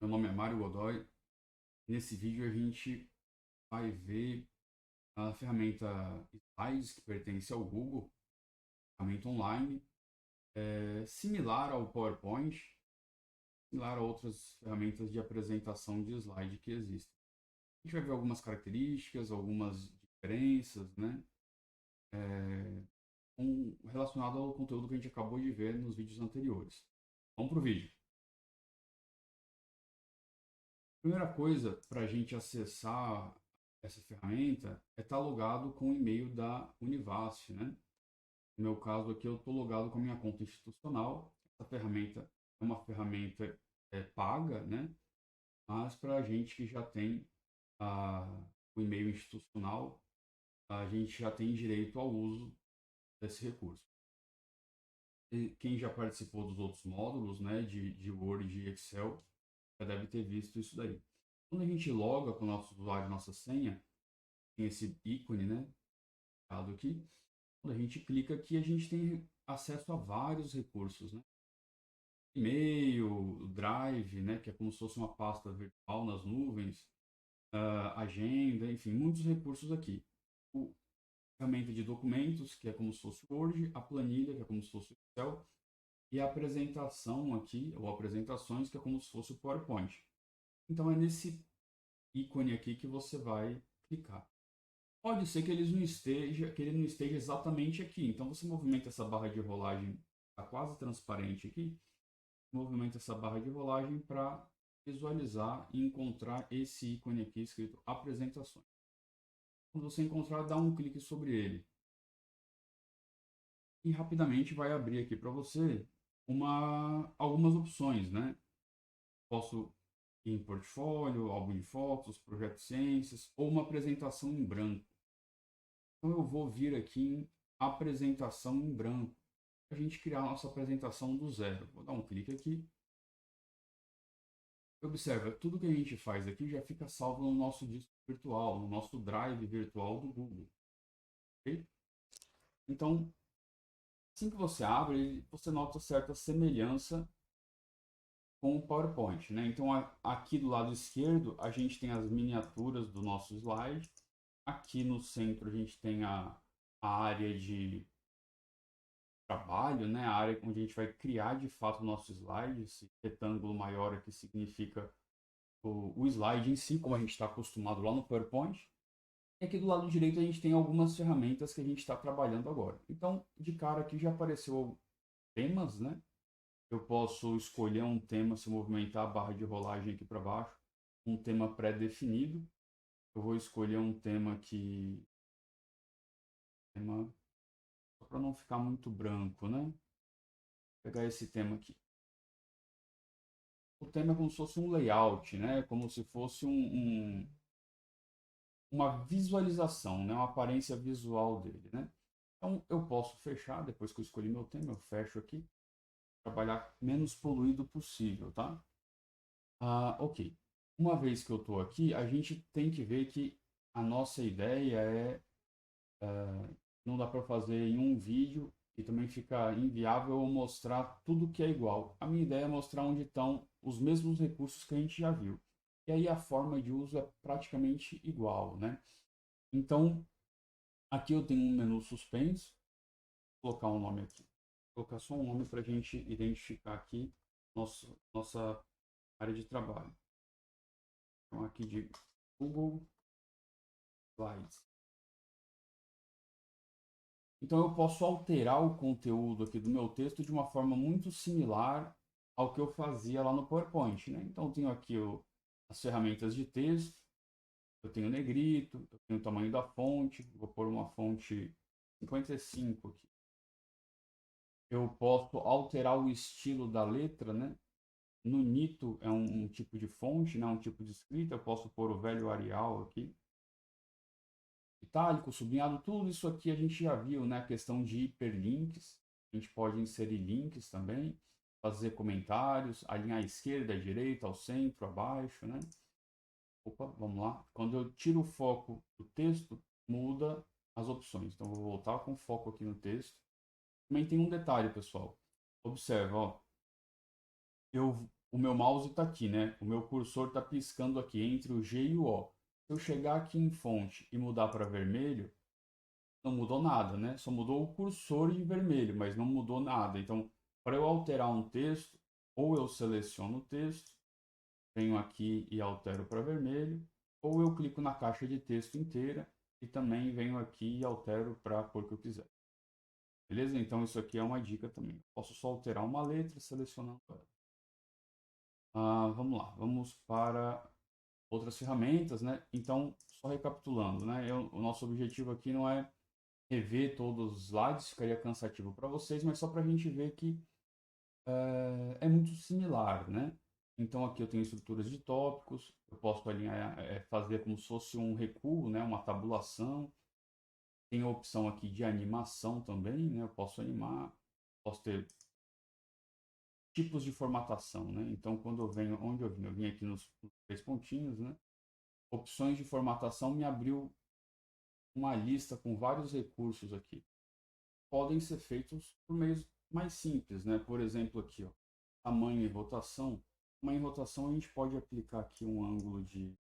Meu nome é Mário Godoy. Nesse vídeo a gente vai ver a ferramenta Slides, que pertence ao Google, ferramenta online, similar ao PowerPoint, similar a outras ferramentas de apresentação de slide que existem. A gente vai ver algumas características, algumas diferenças, né? Relacionado ao conteúdo que a gente acabou de ver nos vídeos anteriores. Vamos para o vídeo. Primeira coisa para a gente acessar essa ferramenta é estar logado com o e-mail da Univasf, né? No meu caso aqui, eu estou logado com a minha conta institucional. Essa ferramenta é uma ferramenta paga, né? Mas para a gente que já tem o e-mail institucional, a gente já tem direito ao uso desse recurso. E quem já participou dos outros módulos, né, de Word e de Excel, já deve ter visto isso daí. Quando a gente loga com o nosso usuário e nossa senha, tem esse ícone, né, aqui. Quando a gente clica aqui, a gente tem acesso a vários recursos, né? E-mail, Drive, né, que é como se fosse uma pasta virtual nas nuvens, agenda, enfim, muitos recursos aqui. O ferramenta de documentos, que é como se fosse o Word, a planilha, que é como se fosse o Excel, e a apresentação aqui, ou apresentações, que é como se fosse o PowerPoint. Então é nesse ícone aqui que você vai clicar. Pode ser que ele não esteja exatamente aqui. Então você movimenta essa barra de rolagem, está quase transparente aqui, movimenta essa barra de rolagem para visualizar e encontrar esse ícone aqui escrito apresentações. Quando você encontrar, dá um clique sobre ele. E rapidamente vai abrir aqui para você algumas opções, né? Posso ir em portfólio, álbum de fotos, projeto ciências ou uma apresentação em branco. Então eu vou vir aqui em apresentação em branco, para a gente criar a nossa apresentação do zero. Vou dar um clique aqui. Observa, tudo que a gente faz aqui já fica salvo no nosso disco virtual, no nosso drive virtual do Google. Okay? Então, assim que você abre, você nota certa semelhança com o PowerPoint, né? Então, aqui do lado esquerdo, a gente tem as miniaturas do nosso slide. Aqui no centro, a gente tem a área de trabalho, né? A área onde a gente vai criar de fato o nosso slide. Esse retângulo maior aqui significa o slide em si, como a gente está acostumado lá no PowerPoint. E aqui do lado direito a gente tem algumas ferramentas que a gente está trabalhando agora. Então, de cara aqui já apareceu temas, né? Eu posso escolher um tema, se movimentar a barra de rolagem aqui para baixo, um tema pré-definido. Eu vou escolher um tema só para não ficar muito branco, né? Vou pegar esse tema aqui. O tema é como se fosse um layout, né? Como se fosse uma visualização, né? Uma aparência visual dele, né? Então eu posso fechar, depois que eu escolhi meu tema, eu fecho aqui, trabalhar menos poluído possível, tá? Ok. Uma vez que eu estou aqui, a gente tem que ver que a nossa ideia não dá para fazer em um vídeo e também fica inviável eu mostrar tudo que é igual. A minha ideia é mostrar onde estão os mesmos recursos que a gente já viu. E aí a forma de uso é praticamente igual, né? Então, aqui eu tenho um menu suspenso. Vou colocar um nome aqui. Vou colocar só um nome para a gente identificar aqui nossa área de trabalho. Então, aqui de Google Slides. Então eu posso alterar o conteúdo aqui do meu texto de uma forma muito similar ao que eu fazia lá no PowerPoint, né? Então eu tenho aqui as ferramentas de texto, eu tenho negrito, eu tenho o tamanho da fonte, vou pôr uma fonte 55 aqui. Eu posso alterar o estilo da letra, né? No Nito é um tipo de fonte, né? Um tipo de escrita, eu posso pôr o velho Arial aqui. Itálico, sublinhado, tudo isso aqui a gente já viu, né? A questão de hiperlinks, a gente pode inserir links também, fazer comentários, alinhar à esquerda, à direita, ao centro, abaixo, né? Opa, vamos lá. Quando eu tiro o foco do texto, muda as opções. Então, vou voltar com foco aqui no texto. Também tem um detalhe, pessoal. Observa, ó. Eu o meu mouse está aqui, né? O meu cursor está piscando aqui entre o G e o O. Se eu chegar aqui em fonte e mudar para vermelho, não mudou nada, né? Só mudou o cursor em vermelho, mas não mudou nada. Então, para eu alterar um texto, ou eu seleciono o texto, venho aqui e altero para vermelho, ou eu clico na caixa de texto inteira e também venho aqui e altero para a cor que eu quiser. Beleza? Então isso aqui é uma dica também. Posso só alterar uma letra selecionando ela. Vamos lá, vamos para outras ferramentas, né? Então, só recapitulando, né? O nosso objetivo aqui não é rever todos os slides, ficaria cansativo para vocês, mas só para a gente ver que é muito similar, né? Então aqui eu tenho estruturas de tópicos, eu posso alinhar, fazer como se fosse um recuo, né? Uma tabulação. Tem a opção aqui de animação também, né? Eu posso animar, posso ter tipos de formatação, né? Então quando eu venho, onde eu vim? Eu vim aqui nos três pontinhos, né? Opções de formatação me abriu uma lista com vários recursos aqui. Podem ser feitos por meios mais simples, né? Por exemplo, aqui, ó, tamanho e rotação. Tamanho e rotação a gente pode aplicar aqui um ângulo de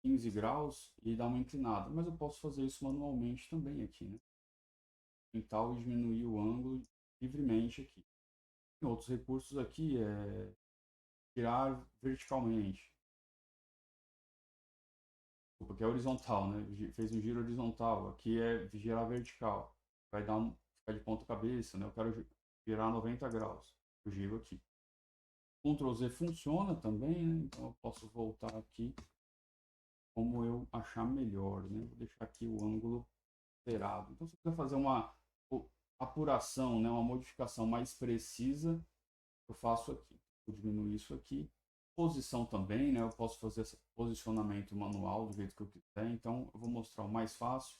15 graus e dar uma inclinada, mas eu posso fazer isso manualmente também aqui, né? Aumentar e diminuir o ângulo livremente aqui. Tem outros recursos aqui, girar verticalmente, porque é horizontal, né? Fez um giro horizontal, aqui é girar vertical, vai dar ficar de ponta cabeça, né? Eu quero girar 90 graus, eu giro aqui. Ctrl Z funciona também, né? Então eu posso voltar aqui como eu achar melhor, né? Vou deixar aqui o ângulo zerado. Então se você quiser fazer uma apuração, né? Uma modificação mais precisa, eu faço aqui. Vou diminuir isso aqui. Posição também, né? Eu posso fazer esse posicionamento manual do jeito que eu quiser. Então eu vou mostrar o mais fácil.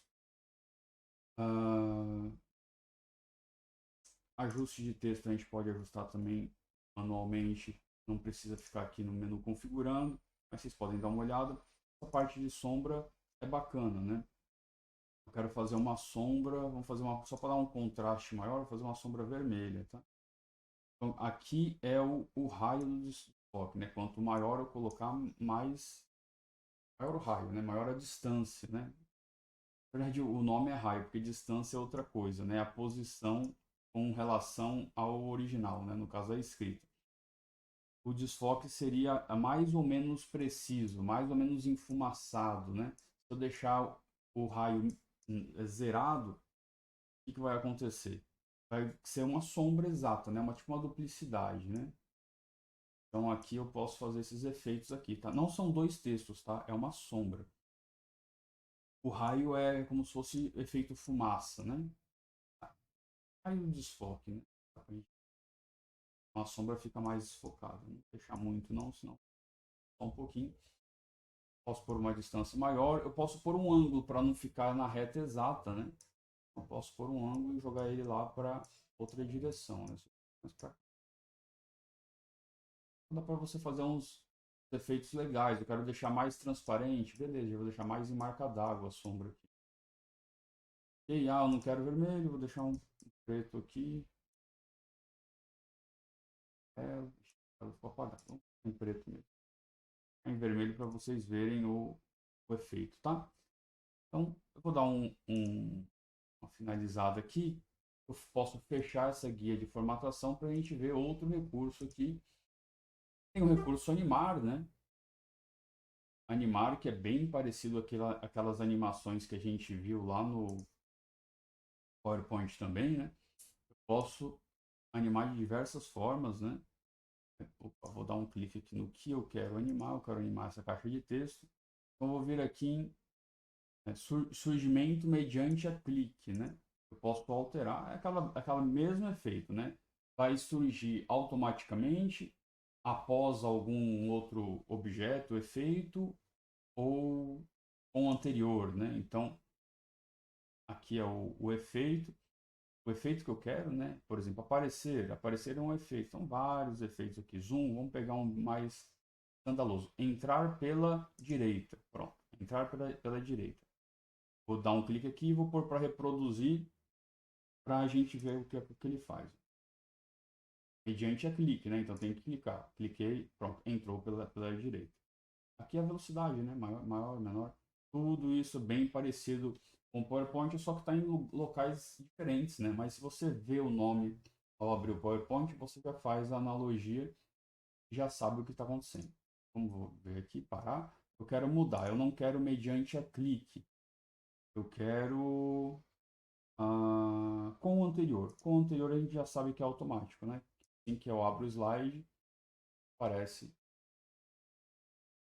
Ajuste de texto a gente pode ajustar também manualmente. Não precisa ficar aqui no menu configurando, mas vocês podem dar uma olhada. A parte de sombra é bacana, né? Eu quero fazer uma sombra, vamos fazer uma só para dar um contraste maior, vou fazer uma sombra vermelha, tá? Então aqui é o raio do desfoque, né? Quanto maior eu colocar, mais maior o raio, né? Maior a distância, né? Na verdade, o nome é raio, porque distância é outra coisa, né? A posição com relação ao original, né? No caso, a escrita. O desfoque seria mais ou menos preciso, mais ou menos enfumaçado, né? Se eu deixar o raio zerado, o que vai acontecer? Vai ser uma sombra exata, né? Tipo uma duplicidade, né? Então aqui eu posso fazer esses efeitos aqui, tá? Não são dois textos, tá? É uma sombra. O raio é como se fosse efeito fumaça, né? Aí o desfoque, né? A sombra fica mais desfocada. Não deixar muito não, senão só um pouquinho. Posso pôr uma distância maior. Eu posso pôr um ângulo para não ficar na reta exata, né? Eu posso pôr um ângulo e jogar ele lá para outra direção, né? Mas dá para você fazer uns efeitos legais. Eu quero deixar mais transparente, beleza? Eu vou deixar mais em marca d'água a sombra aqui. E eu não quero vermelho, vou deixar um preto aqui. Ela ficou apagada. Então, em preto mesmo. Em vermelho para vocês verem o efeito, tá? Então, eu vou dar uma finalizada aqui. Eu posso fechar essa guia de formatação para a gente ver outro recurso aqui. Tem o recurso animar, né? Animar, que é bem parecido àquelas animações que a gente viu lá no PowerPoint também, né? Eu posso animar de diversas formas, né? Opa, vou dar um clique aqui no que eu quero animar. Eu quero animar essa caixa de texto. Então, vou vir aqui em surgimento mediante a clique, né? Eu posso alterar, é aquela mesmo efeito, né? Vai surgir automaticamente após algum outro objeto, efeito ou com anterior, né? Então, aqui é o efeito, o efeito que eu quero, né? Por exemplo, aparecer, aparecer é um efeito, são vários efeitos aqui. Zoom, vamos pegar um mais escandaloso. Entrar pela direita, pronto. Entrar pela direita. Vou dar um clique aqui e vou pôr para reproduzir para a gente ver o que ele faz. mediante a clique, né? Então tem que clicar. Cliquei, pronto, entrou pela direita. Aqui é a velocidade, né? Maior, menor. Tudo isso bem parecido com o PowerPoint, só que está em locais diferentes, né? Mas se você vê o nome ao abrir o PowerPoint, você já faz a analogia e já sabe o que está acontecendo. Vamos ver aqui, parar. Eu quero mudar, eu não quero mediante a clique. Eu quero com o anterior. Com o anterior a gente já sabe que é automático, né? Assim que eu abro o slide, aparece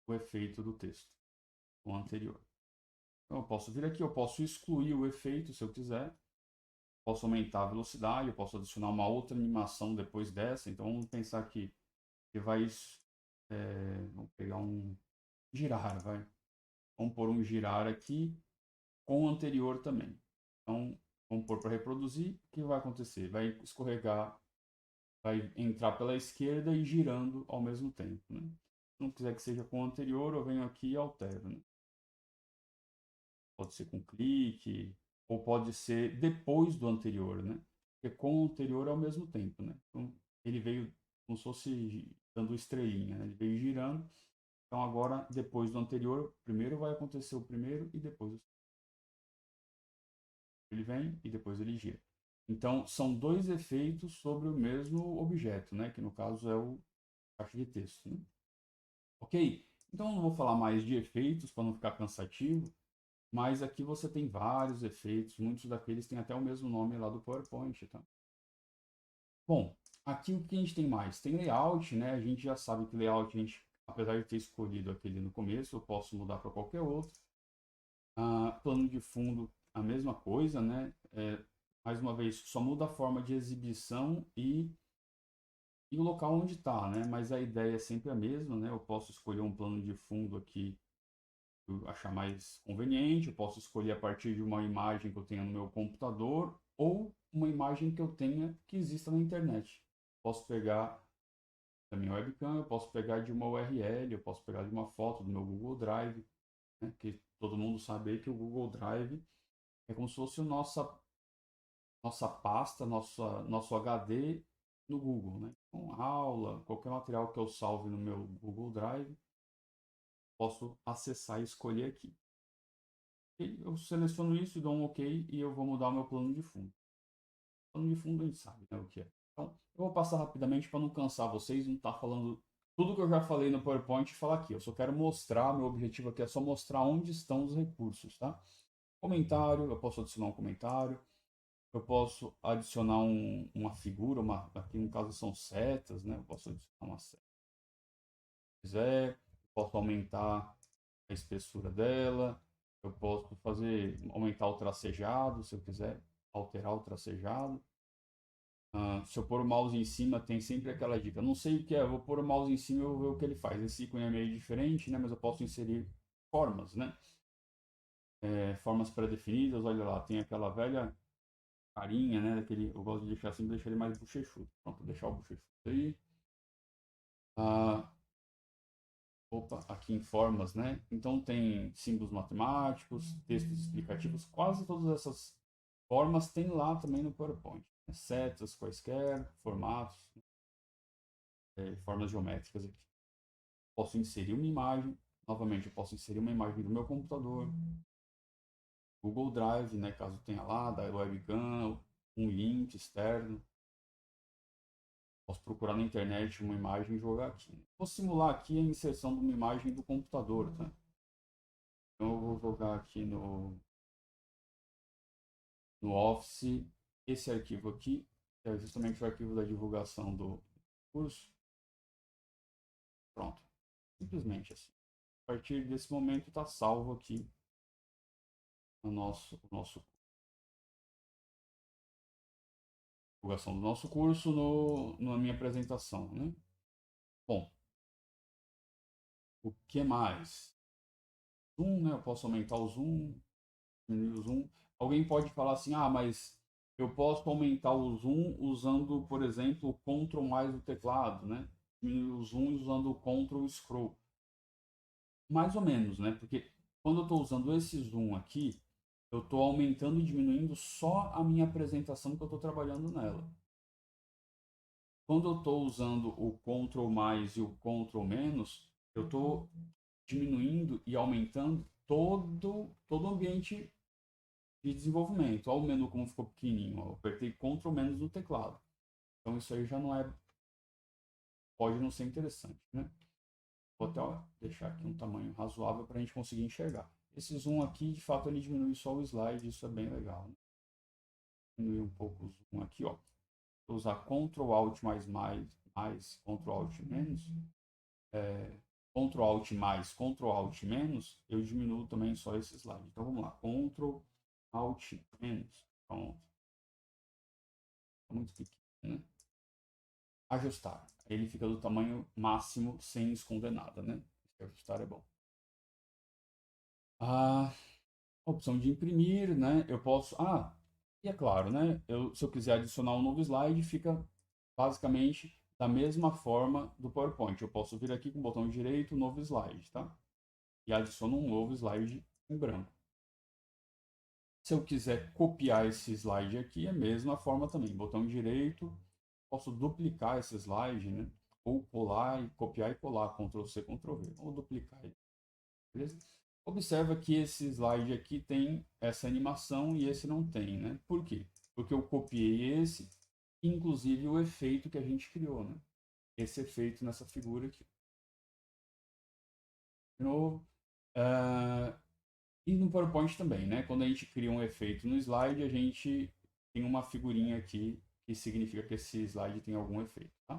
o efeito do texto com o anterior. Então eu posso vir aqui, eu posso excluir o efeito se eu quiser. Posso aumentar a velocidade, eu posso adicionar uma outra animação depois dessa. Então vamos pensar aqui que vai... vamos pegar um girar, vai. Vamos pôr um girar aqui com o anterior também. Então vamos pôr para reproduzir. O que vai acontecer? Vai escorregar, vai entrar pela esquerda e girando ao mesmo tempo, né? Se não quiser que seja com o anterior, eu venho aqui e altero, né? Pode ser com clique, ou pode ser depois do anterior, né? Porque com o anterior é ao mesmo tempo, né? Então, ele veio como se fosse dando estrelinha, né? Ele veio girando. Então, agora, depois do anterior, primeiro vai acontecer o primeiro e depois ele vem e depois ele gira. Então, são dois efeitos sobre o mesmo objeto, né? Que no caso é o caixa de texto, né? Ok? Então, não vou falar mais de efeitos para não ficar cansativo. Mas aqui você tem vários efeitos, muitos daqueles têm até o mesmo nome lá do PowerPoint, tá? Bom, aqui o que a gente tem mais? Tem layout, né? A gente já sabe que layout, a gente, apesar de ter escolhido aquele no começo, eu posso mudar para qualquer outro. Plano de fundo, a mesma coisa, né? Mais uma vez, só muda a forma de exibição e o local onde está, né? Mas a ideia é sempre a mesma, né? Eu posso escolher um plano de fundo aqui eu achar mais conveniente, eu posso escolher a partir de uma imagem que eu tenha no meu computador ou uma imagem que eu tenha que exista na internet. Posso pegar da minha webcam, eu posso pegar de uma URL, eu posso pegar de uma foto do meu Google Drive, né? Que todo mundo sabe que o Google Drive é como se fosse nossa pasta, nosso HD no Google, né? Então, aula, qualquer material que eu salve no meu Google Drive, posso acessar e escolher aqui. Eu seleciono isso, dou um OK e eu vou mudar o meu plano de fundo. Plano de fundo a gente sabe, né, o que é. Então, eu vou passar rapidamente para não cansar vocês, não estar falando tudo que eu já falei no PowerPoint e falar aqui. Eu só quero mostrar, meu objetivo aqui é só mostrar onde estão os recursos, tá? Comentário, eu posso adicionar um comentário, eu posso adicionar uma figura, aqui no caso são setas, né? Eu posso adicionar uma seta. Se quiser, eu posso aumentar a espessura dela, eu posso aumentar o tracejado, se eu quiser alterar o tracejado. Se eu pôr o mouse em cima, tem sempre aquela dica. Não sei o que é, eu vou pôr o mouse em cima e eu vou ver o que ele faz. Esse ícone é meio diferente, né? Mas eu posso inserir formas, né? Formas pré-definidas, olha lá, tem aquela velha carinha, né? Eu gosto de deixar assim, deixar ele mais bochechudo. Pronto, vou deixar o bochechudo aí. Opa, aqui em formas, né? Então tem símbolos matemáticos, textos explicativos, quase todas essas formas tem lá também no PowerPoint. Setas, quaisquer, formatos, formas geométricas aqui. Posso inserir uma imagem, novamente eu posso inserir uma imagem do meu computador, Google Drive, né? Caso tenha lá, da webcam, um link externo. Posso procurar na internet uma imagem e jogar aqui. Vou simular aqui a inserção de uma imagem do computador, tá? Então eu vou jogar aqui no Office esse arquivo aqui, que é justamente o arquivo da divulgação do curso. Pronto. Simplesmente assim. A partir desse momento está salvo aqui o nosso divulgação do nosso curso na minha apresentação, né? Bom, o que mais? Zoom, né? Eu posso aumentar o zoom, diminuir o zoom. Alguém pode falar assim, mas eu posso aumentar o zoom usando, por exemplo, o Ctrl mais o teclado, né? Diminuir o zoom usando o Ctrl Scroll. Mais ou menos, né? Porque quando eu estou usando esse zoom aqui, eu estou aumentando e diminuindo só a minha apresentação que eu estou trabalhando nela. quando eu estou usando o Ctrl mais e o Ctrl menos, eu estou diminuindo e aumentando todo o ambiente de desenvolvimento. Olha o menu como ficou pequenininho. Eu apertei Ctrl menos no teclado. Então isso aí já não é, pode não ser interessante, né? Vou até deixar aqui um tamanho razoável para a gente conseguir enxergar. Esse zoom aqui, de fato, ele diminui só o slide, isso é bem legal, né? Diminuir um pouco o zoom aqui, ó. Vou usar Ctrl Alt mais Ctrl Alt menos, Ctrl Alt mais Ctrl Alt menos, eu diminuo também só esse slide. Então vamos lá, Ctrl Alt menos, pronto. Muito pequeno, né? Ajustar. Ele fica do tamanho máximo sem esconder nada, né? Ajustar é bom. A opção de imprimir, né? Eu posso. E é claro, né? Se eu quiser adicionar um novo slide, fica basicamente da mesma forma do PowerPoint. Eu posso vir aqui com o botão direito, novo slide, tá? E adiciono um novo slide em branco. Se eu quiser copiar esse slide aqui, é a mesma forma também. Botão direito, posso duplicar esse slide, né? Ou colar e copiar e colar, Ctrl C, Ctrl V. Ou duplicar, beleza? Observa que esse slide aqui tem essa animação e esse não tem, né? Por quê? Porque eu copiei esse, inclusive o efeito que a gente criou, né? Esse efeito nessa figura aqui. De novo. E no PowerPoint também, né? Quando a gente cria um efeito no slide, a gente tem uma figurinha aqui que significa que esse slide tem algum efeito, tá?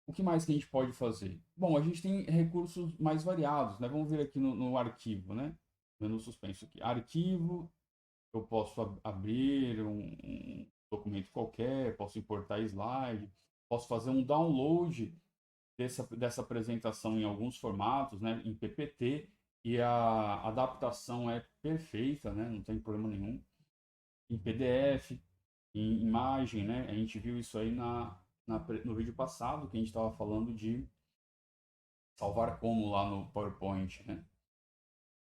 O que mais que a gente pode fazer? Bom, a gente tem recursos mais variados, né? Vamos ver aqui no arquivo, né? Menu suspenso aqui. Arquivo, eu posso abrir um documento qualquer, posso importar slide, posso fazer um download dessa apresentação em alguns formatos, né? Em PPT, e a adaptação é perfeita, né? Não tem problema nenhum. Em PDF, em imagem, né? A gente viu isso aí no vídeo passado, que a gente estava falando de salvar como lá no PowerPoint, né?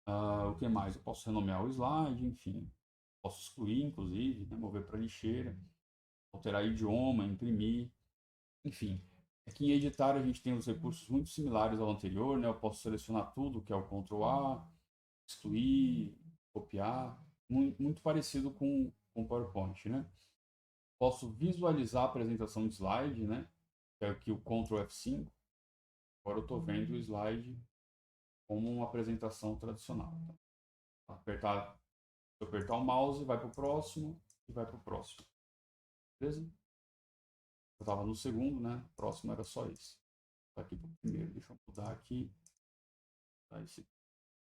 O que mais? Eu posso renomear o slide, enfim. Posso excluir, inclusive, né? Mover para lixeira, alterar idioma, imprimir, enfim. Aqui em editar a gente tem os recursos muito similares ao anterior, né? Eu posso selecionar tudo, que é o Ctrl A, excluir, copiar, muito parecido com o PowerPoint, né? Posso visualizar a apresentação de slide, né? Que é aqui o Ctrl F5. Agora eu estou vendo o slide como uma apresentação tradicional. Tá? Se eu apertar o mouse, vai para o próximo e vai para o próximo. Beleza? Eu estava no segundo, né? O próximo era só esse. Tá aqui para o primeiro. Deixa eu mudar aqui. Tá esse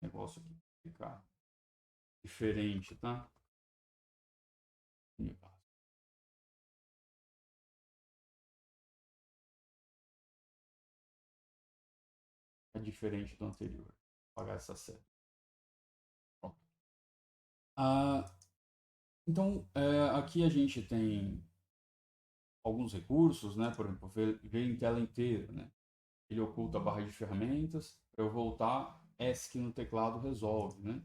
negócio aqui ficar diferente, tá? É diferente do anterior. Vou apagar essa série. Pronto. Então, aqui a gente tem alguns recursos, né? Por exemplo, ver em tela inteira, né? Ele oculta a barra de ferramentas. Para eu voltar, ESC no teclado resolve, né?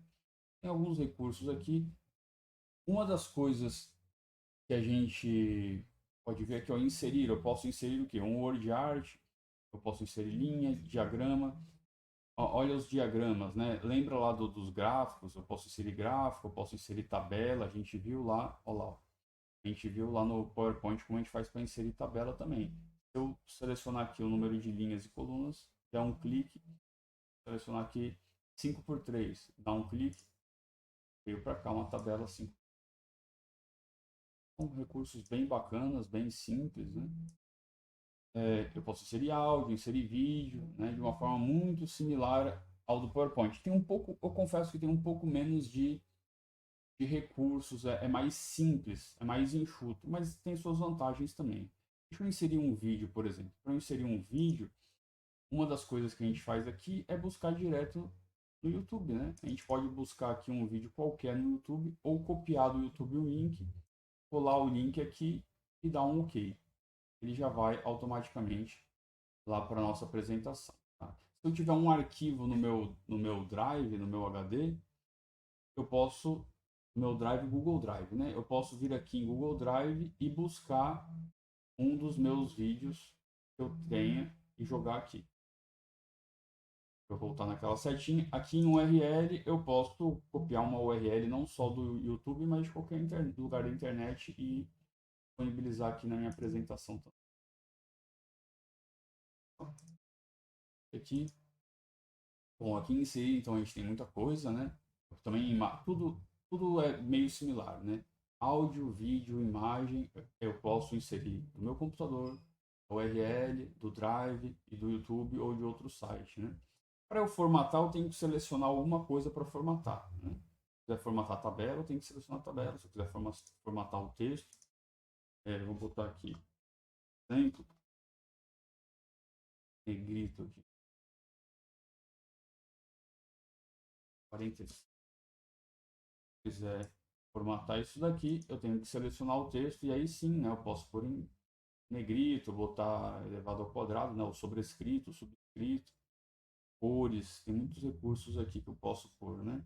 Tem alguns recursos aqui. Uma das coisas que a gente pode ver aqui, ó, inserir. Eu posso inserir o quê? Um word art, eu posso inserir linha, diagrama. Olha os diagramas, né? Lembra lá dos gráficos? Eu posso inserir gráfico, eu posso inserir tabela. A gente viu lá, olha lá. A gente viu lá no PowerPoint como a gente faz para inserir tabela também. Se eu selecionar aqui o número de linhas e colunas, dá um clique, selecionar aqui 5x3, dá um clique, veio para cá uma tabela 5. São recursos bem bacanas, bem simples, né? Eu posso inserir áudio, inserir vídeo, né? De uma forma muito similar ao do PowerPoint. Tem um pouco, eu confesso que tem um pouco menos de recursos, é mais simples, é mais enxuto, mas tem suas vantagens também. Deixa eu inserir um vídeo, por exemplo. Para eu inserir um vídeo, uma das coisas que a gente faz aqui é buscar direto no YouTube, né? A gente pode buscar aqui um vídeo qualquer no YouTube ou copiar do YouTube o link, colar o link aqui e dar um OK. Ele já vai automaticamente lá para a nossa apresentação. Tá? Se eu tiver um arquivo no meu Drive, no meu HD, eu posso, no meu Drive, Google Drive, né? Eu posso vir aqui em Google Drive e buscar um dos meus vídeos que eu tenha e jogar aqui. Eu voltar naquela setinha. Aqui em URL eu posso copiar uma URL não só do YouTube, mas de qualquer lugar da internet e disponibilizar aqui na minha apresentação também. Aqui, bom, aqui em si, então a gente tem muita coisa, né? Também tudo é meio similar, né? Áudio, vídeo, imagem, eu posso inserir do meu computador, URL, do Drive e do YouTube ou de outro site, né? Para eu formatar, eu tenho que selecionar alguma coisa para formatar, né? Se eu quiser formatar a tabela, eu tenho que selecionar a tabela. Se eu quiser formatar o texto, eu vou botar aqui, exemplo, negrito aqui, 40. Se eu quiser formatar isso daqui, eu tenho que selecionar o texto e aí sim, né, eu posso pôr em negrito, botar elevado ao quadrado, né, o sobrescrito, o subscrito, cores, tem muitos recursos aqui que eu posso pôr, né?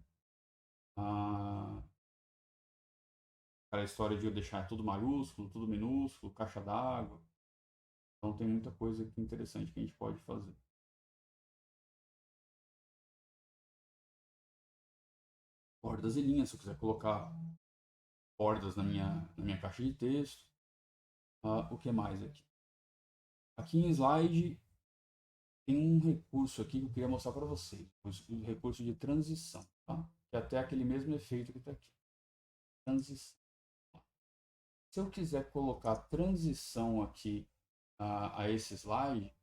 A história de eu deixar tudo maiúsculo, tudo minúsculo, caixa d'água. Então tem muita coisa aqui interessante que a gente pode fazer. Bordas e linhas, se eu quiser colocar bordas na minha caixa de texto. O que mais aqui? Aqui em slide tem um recurso aqui que eu queria mostrar para vocês. O recurso de transição, tá? Que é até aquele mesmo efeito que está aqui. Transição. Se eu quiser colocar transição aqui a esse slide,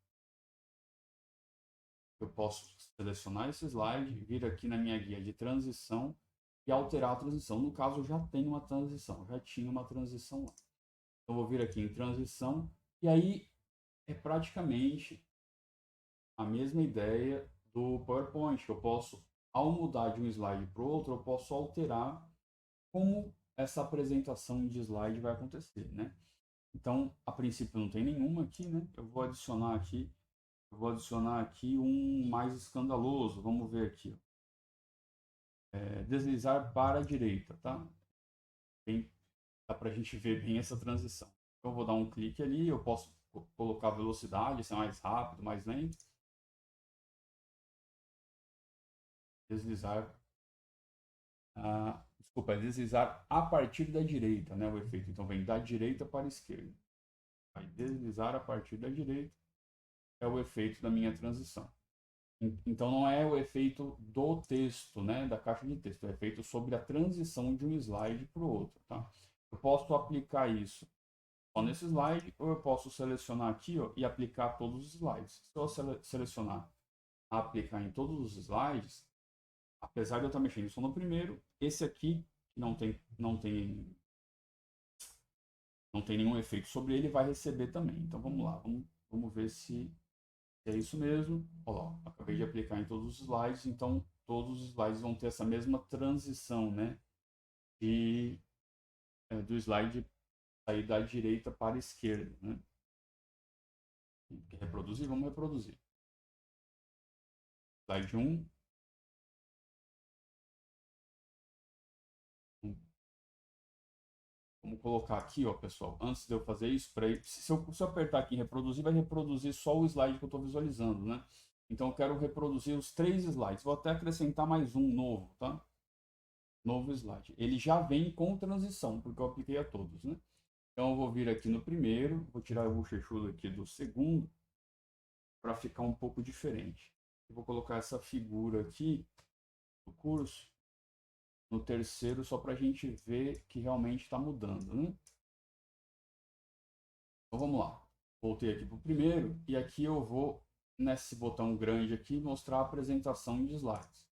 eu posso selecionar esse slide, vir aqui na minha guia de transição e alterar a transição. No caso, eu já tenho uma transição, já tinha uma transição lá. Então, eu vou vir aqui em transição e aí é praticamente a mesma ideia do PowerPoint, que eu posso, ao mudar de um slide para o outro, eu posso alterar como essa apresentação de slide vai acontecer, né? Então, a princípio não tem nenhuma aqui, né? Eu vou adicionar aqui um mais escandaloso. Vamos ver aqui. Deslizar para a direita, tá? Dá para a gente ver bem essa transição. Então, eu vou dar um clique ali, eu posso colocar velocidade, ser mais rápido, mais lento. Deslizar. Desculpa, é deslizar a partir da direita, né? O efeito. Então, vem da direita para a esquerda. Vai deslizar a partir da direita. É o efeito da minha transição. Então não é o efeito do texto, né, da caixa de texto, é o efeito sobre a transição de um slide para o outro, tá? Eu posso aplicar isso só nesse slide ou eu posso selecionar aqui, ó, e aplicar todos os slides. Se eu selecionar aplicar em todos os slides, apesar de eu estar mexendo só no primeiro, esse aqui não tem nenhum efeito sobre ele, vai receber também. Então vamos lá, vamos ver se é isso mesmo. Olha lá, acabei de aplicar em todos os slides, então todos os slides vão ter essa mesma transição, né? Do slide sair da direita para a esquerda, né? Quer reproduzir? Vamos reproduzir. Slide 1. Vamos colocar aqui, ó, pessoal, antes de eu fazer isso, se eu apertar aqui em reproduzir, vai reproduzir só o slide que eu estou visualizando, né? Então eu quero reproduzir os 3 slides. Vou até acrescentar mais um novo, tá? Novo slide. Ele já vem com transição, porque eu apliquei a todos, né? Então eu vou vir aqui no primeiro, vou tirar o bochechudo aqui do segundo, para ficar um pouco diferente. Eu vou colocar essa figura aqui do curso no terceiro, só para a gente ver que realmente está mudando, né? Então vamos lá. Voltei aqui para o primeiro e aqui eu vou, nesse botão grande aqui, mostrar a apresentação de slides.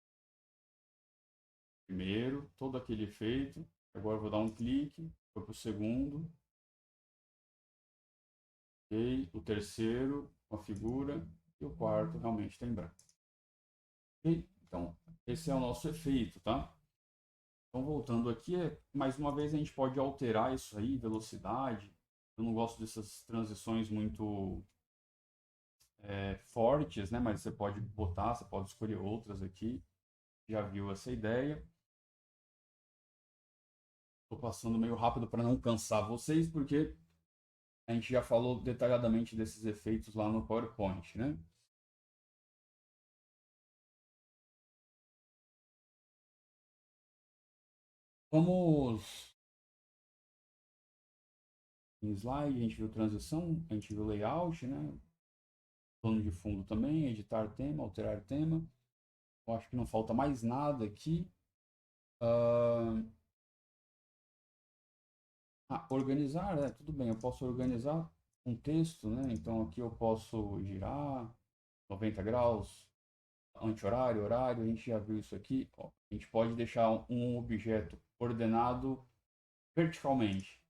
Primeiro, todo aquele efeito. Agora eu vou dar um clique, foi para o segundo. Ok, o terceiro, uma figura. E o quarto realmente tem branco. Ok? Então, esse é o nosso efeito, tá? Então, voltando aqui, mais uma vez a gente pode alterar isso aí, velocidade. Eu não gosto dessas transições muito fortes, né? Mas você pode botar, você pode escolher outras aqui. Já viu essa ideia. Estou passando meio rápido para não cansar vocês, porque A gente já falou detalhadamente desses efeitos lá no PowerPoint, né? Vamos em slide, a gente viu transição, a gente viu layout, né? Plano de fundo também, editar tema, alterar tema. Eu acho que não falta mais nada aqui. Organizar, né? Tudo bem, eu posso organizar um texto, né? Então aqui eu posso girar 90 graus, anti-horário, horário, a gente já viu isso aqui. Ó, a gente pode deixar um objeto ordenado verticalmente.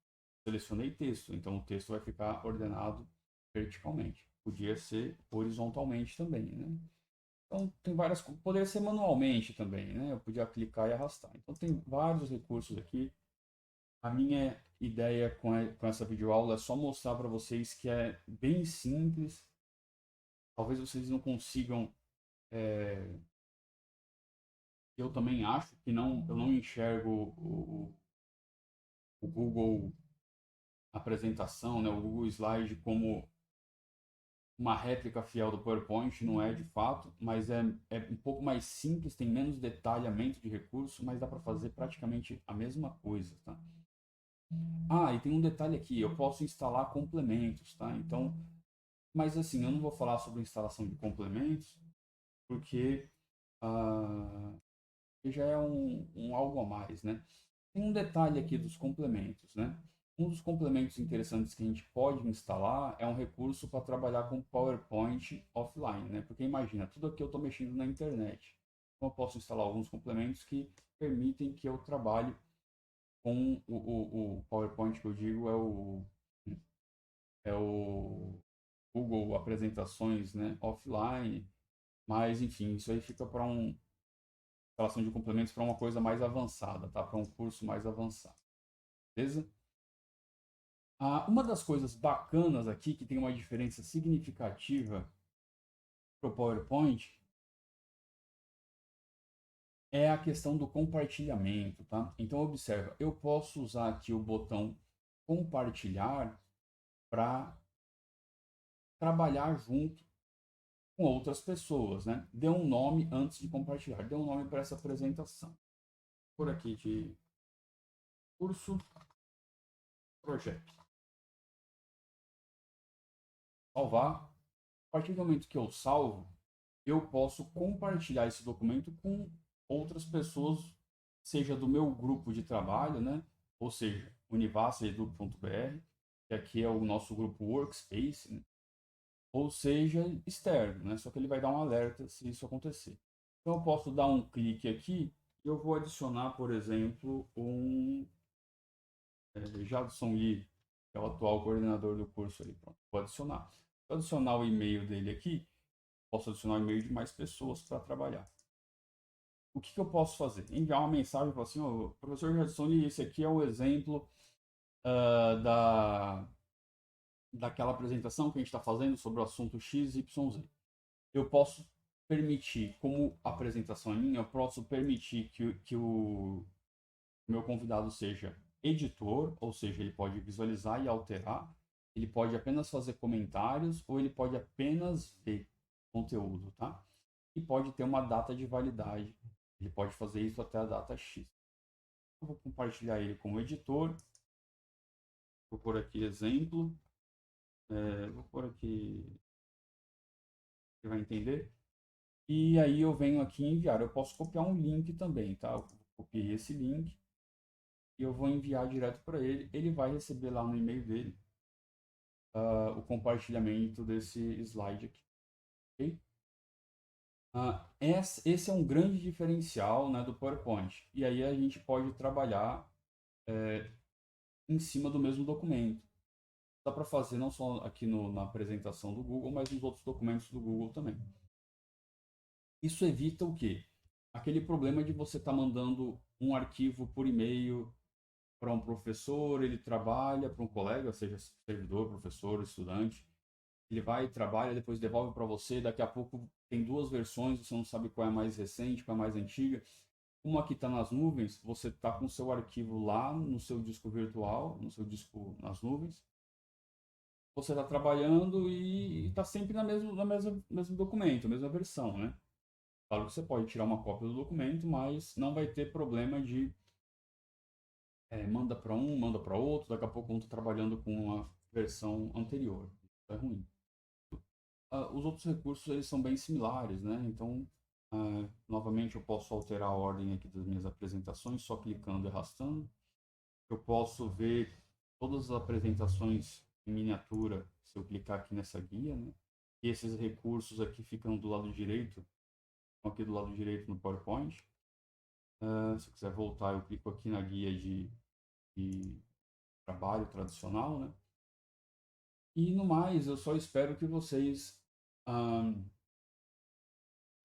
Selecionei texto, então o texto vai ficar ordenado verticalmente. Podia ser horizontalmente também, né? Então tem várias, poderia ser manualmente também, né? Eu podia clicar e arrastar. Então tem vários recursos aqui. A minha ideia com essa videoaula é só mostrar para vocês que é bem simples. Talvez vocês não consigam. é, eu também acho que não, eu não enxergo o Google apresentação, né, o Google Slide como uma réplica fiel do PowerPoint, não é de fato, mas é um pouco mais simples, tem menos detalhamento de recurso, mas dá para fazer praticamente a mesma coisa, tá? Ah, e tem um detalhe aqui, eu posso instalar complementos, tá? Então, mas assim, eu não vou falar sobre instalação de complementos, porque ah, já é um algo a mais, né? Tem um detalhe aqui dos complementos, né? Um dos complementos interessantes que a gente pode instalar é um recurso para trabalhar com PowerPoint offline, né? Porque imagina, tudo aqui eu estou mexendo na internet. Então eu posso instalar alguns complementos que permitem que eu trabalhe com o PowerPoint que eu digo é o Google Apresentações, né, offline, mas enfim, isso aí fica para instalação de complementos para uma coisa mais avançada, tá? Para um curso mais avançado, beleza? Uma das coisas bacanas aqui, que tem uma diferença significativa para o PowerPoint, é a questão do compartilhamento, tá? Então, observa, eu posso usar aqui o botão compartilhar para trabalhar junto com outras pessoas, né? Dê um nome antes de compartilhar, dê um nome para essa apresentação. Por aqui de curso, projeto. Salvar. A partir do momento que eu salvo, eu posso compartilhar esse documento com outras pessoas, seja do meu grupo de trabalho, né? Ou seja, univassa.edu.br, que aqui é o nosso grupo Workspace, né? Ou seja, externo, né? Só que ele vai dar um alerta se isso acontecer. Então eu posso dar um clique aqui e eu vou adicionar, por exemplo, Jadson Lee, que é o atual coordenador do curso ali. Pronto, vou adicionar. Vou adicionar o e-mail dele aqui, posso adicionar o e-mail de mais pessoas para trabalhar. O que eu posso fazer? Enviar uma mensagem para assim, oh, professor Jadson Lee, esse aqui é o exemplo daquela apresentação que a gente está fazendo sobre o assunto XYZ. Eu posso permitir, como a apresentação é minha, eu posso permitir que o meu convidado seja editor, ou seja, ele pode visualizar e alterar, ele pode apenas fazer comentários ou ele pode apenas ver conteúdo, tá? E pode ter uma data de validade. Ele pode fazer isso até a data X. Eu vou compartilhar ele como editor. Vou pôr aqui exemplo. Vou pôr aqui, você vai entender. E aí eu venho aqui enviar. Eu posso copiar um link também, tá? Eu copiei esse link e eu vou enviar direto para ele. Ele vai receber lá no e-mail dele o compartilhamento desse slide aqui. Okay? Esse é um grande diferencial, né, do PowerPoint. E aí a gente pode trabalhar em cima do mesmo documento. Dá para fazer não só aqui na apresentação do Google, mas nos outros documentos do Google também. Isso evita o quê? Aquele problema de você estar mandando um arquivo por e-mail para um professor, ele trabalha para um colega, seja servidor, professor, estudante, ele vai, trabalha, depois devolve para você, daqui a pouco tem duas versões, você não sabe qual é a mais recente, qual é a mais antiga. Como aqui está nas nuvens, você está com o seu arquivo lá no seu disco virtual, no seu disco nas nuvens, você está trabalhando e está sempre mesmo documento, mesma versão, né? Claro que você pode tirar uma cópia do documento, mas não vai ter problema de manda para um, manda para outro, daqui a pouco um está trabalhando com a versão anterior. Isso é ruim. Os outros recursos eles são bem similares, né? Então, novamente, eu posso alterar a ordem aqui das minhas apresentações só clicando e arrastando. Eu posso ver todas as apresentações em miniatura se eu clicar aqui nessa guia, né? E esses recursos aqui ficam do lado direito, estão aqui do lado direito no PowerPoint. Se eu quiser voltar, eu clico aqui na guia de trabalho tradicional, né? E no mais, eu só espero que vocês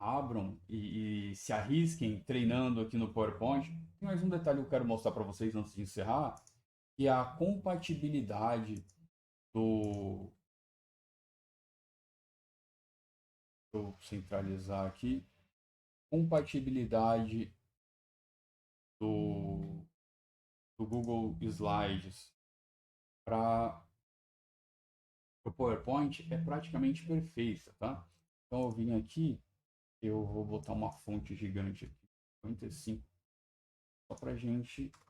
abram e se arrisquem treinando aqui no PowerPoint. Tem mais um detalhe que eu quero mostrar para vocês antes de encerrar, que é a compatibilidade do... Vou centralizar aqui. Compatibilidade do, do Google Slides para o PowerPoint é praticamente perfeita, tá? Então eu vim aqui, eu vou botar uma fonte gigante aqui, 55, só para a gente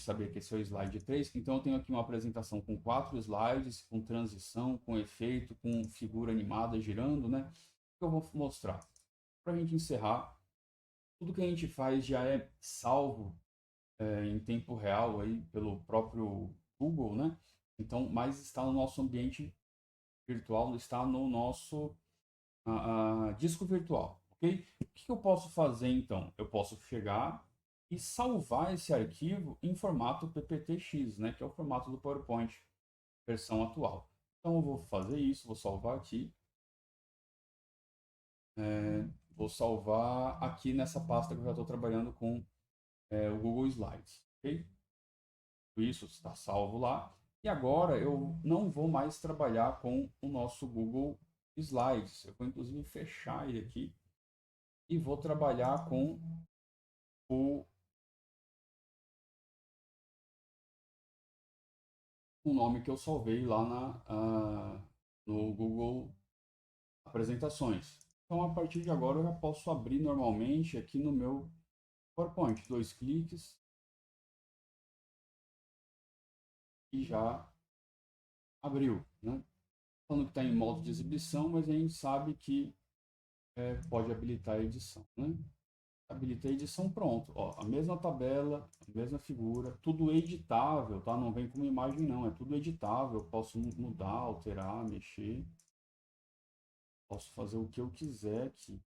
saber que esse é o slide 3. Então eu tenho aqui uma apresentação com 4 slides, com transição, com efeito, com figura animada girando, né? Que eu vou mostrar. Para a gente encerrar, tudo que a gente faz já é salvo em tempo real aí pelo próprio Google, né? Então, mas está no nosso ambiente virtual, está no nosso disco virtual, ok? O que eu posso fazer então? Eu posso chegar e salvar esse arquivo em formato PPTX, né? Que é o formato do PowerPoint, versão atual. Então eu vou fazer isso, vou salvar aqui. Vou salvar aqui nessa pasta que eu já estou trabalhando com o Google Slides, ok? Isso está salvo lá. E agora eu não vou mais trabalhar com o nosso Google Slides. Eu vou inclusive fechar ele aqui e vou trabalhar com o, o nome que eu salvei lá no Google Apresentações. Então, a partir de agora, eu já posso abrir normalmente aqui no meu PowerPoint. 2 cliques e já abriu, né? Falando que está em modo de exibição, mas a gente sabe que pode habilitar a edição, né? Habilitei a edição, pronto. Ó, a mesma tabela, a mesma figura, tudo editável, tá? Não vem como imagem não, é tudo editável. Eu posso mudar, alterar, mexer. Posso fazer o que eu quiser aqui.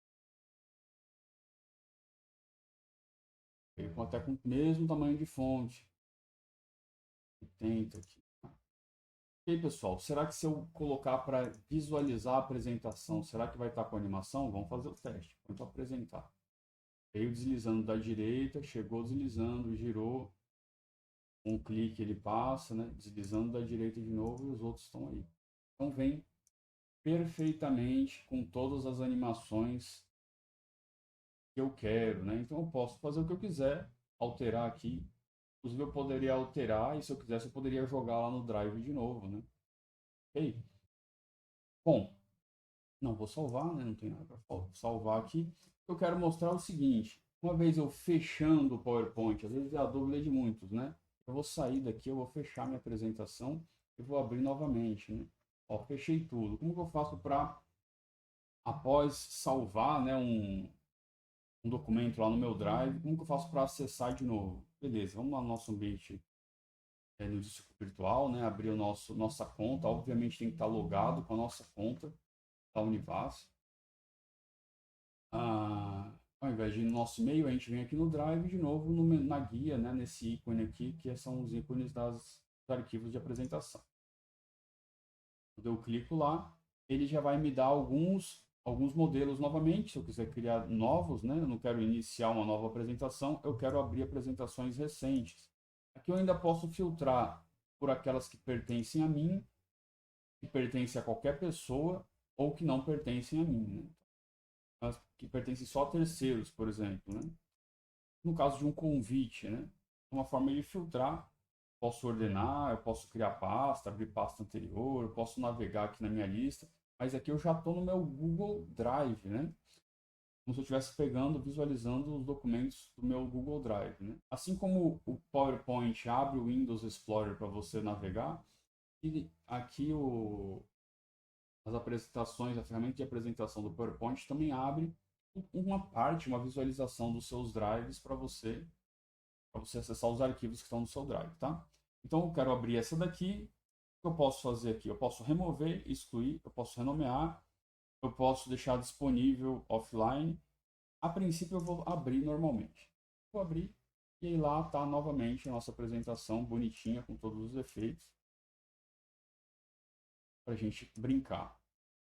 Até com o mesmo tamanho de fonte. 80 aqui. Ok, pessoal, será que se eu colocar para visualizar a apresentação, será que vai estar com animação? Vamos fazer o teste. Vamos apresentar. Veio deslizando da direita, chegou deslizando, girou. Um clique ele passa, né? Deslizando da direita de novo e os outros estão aí. Então vem perfeitamente com todas as animações que eu quero, né? Então eu posso fazer o que eu quiser, alterar aqui. Inclusive eu poderia alterar e se eu quisesse eu poderia jogar lá no Drive de novo, né? Ok? Bom, não vou salvar, né? Não tem nada para salvar aqui. Eu quero mostrar o seguinte. Uma vez eu fechando o PowerPoint, às vezes é a dúvida de muitos, né? Eu vou sair daqui, eu vou fechar minha apresentação e vou abrir novamente, né? Ó, fechei tudo. Como que eu faço para, após salvar, né, um documento lá no meu Drive, como que eu faço para acessar de novo? Beleza, vamos lá no nosso ambiente no disco virtual, né? Abrir nossa conta. Obviamente tem que estar logado com a nossa conta da Univas. Ao invés de ir no nosso e-mail, a gente vem aqui no Drive de novo na guia, né? Nesse ícone aqui, que são os ícones dos arquivos de apresentação. Quando eu clico lá, ele já vai me dar alguns modelos novamente. Se eu quiser criar novos, né? Eu não quero iniciar uma nova apresentação, eu quero abrir apresentações recentes. Aqui eu ainda posso filtrar por aquelas que pertencem a mim, que pertencem a qualquer pessoa ou que não pertencem a mim, né? As que pertencem só a terceiros, por exemplo, né? No caso de um convite, né? Uma forma de filtrar. posso ordenar, eu posso criar pasta, abrir pasta anterior, eu posso navegar aqui na minha lista, mas aqui eu já estou no meu Google Drive, né? Como se eu estivesse pegando, visualizando os documentos do meu Google Drive, né? Assim como o PowerPoint abre o Windows Explorer para você navegar, e aqui as apresentações, a ferramenta de apresentação do PowerPoint também abre uma parte, uma visualização dos seus drives para você acessar os arquivos que estão no seu drive, tá? Então eu quero abrir essa daqui. O que eu posso fazer aqui? Eu posso remover, excluir, eu posso renomear, eu posso deixar disponível offline. A princípio eu vou abrir normalmente. Vou abrir e aí lá está novamente a nossa apresentação bonitinha com todos os efeitos para a gente brincar,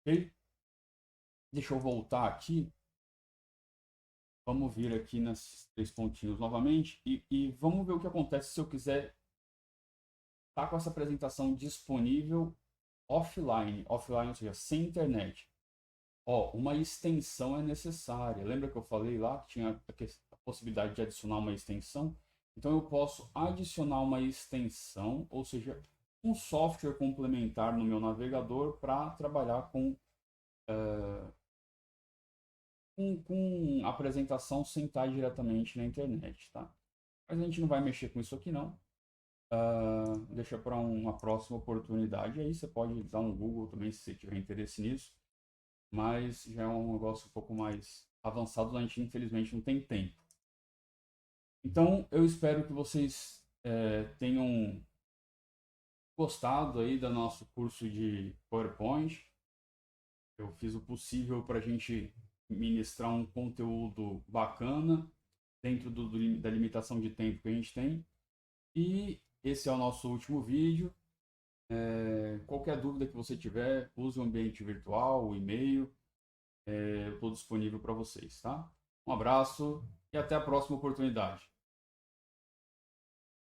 ok? Deixa eu voltar aqui. Vamos vir aqui nesses 3 pontinhos novamente e vamos ver o que acontece se eu quiser estar com essa apresentação disponível offline, ou seja, sem internet. Ó, uma extensão é necessária. Lembra que eu falei lá que tinha a possibilidade de adicionar uma extensão? Então eu posso adicionar uma extensão, ou seja, um software complementar no meu navegador para trabalhar com apresentação sem estar diretamente na internet, tá? Mas a gente não vai mexer com isso aqui não. Deixa para uma próxima oportunidade. Aí você pode dar um Google também se você tiver interesse nisso. Mas já é um negócio um pouco mais avançado, a gente infelizmente não tem tempo. Então eu espero que vocês tenham gostado aí do nosso curso de PowerPoint. Eu fiz o possível para a gente ministrar um conteúdo bacana dentro da limitação de tempo que a gente tem. E esse é o nosso último vídeo. Qualquer dúvida que você tiver, use o ambiente virtual, o e-mail. Eu estou disponível para vocês, tá? Um abraço e até a próxima oportunidade.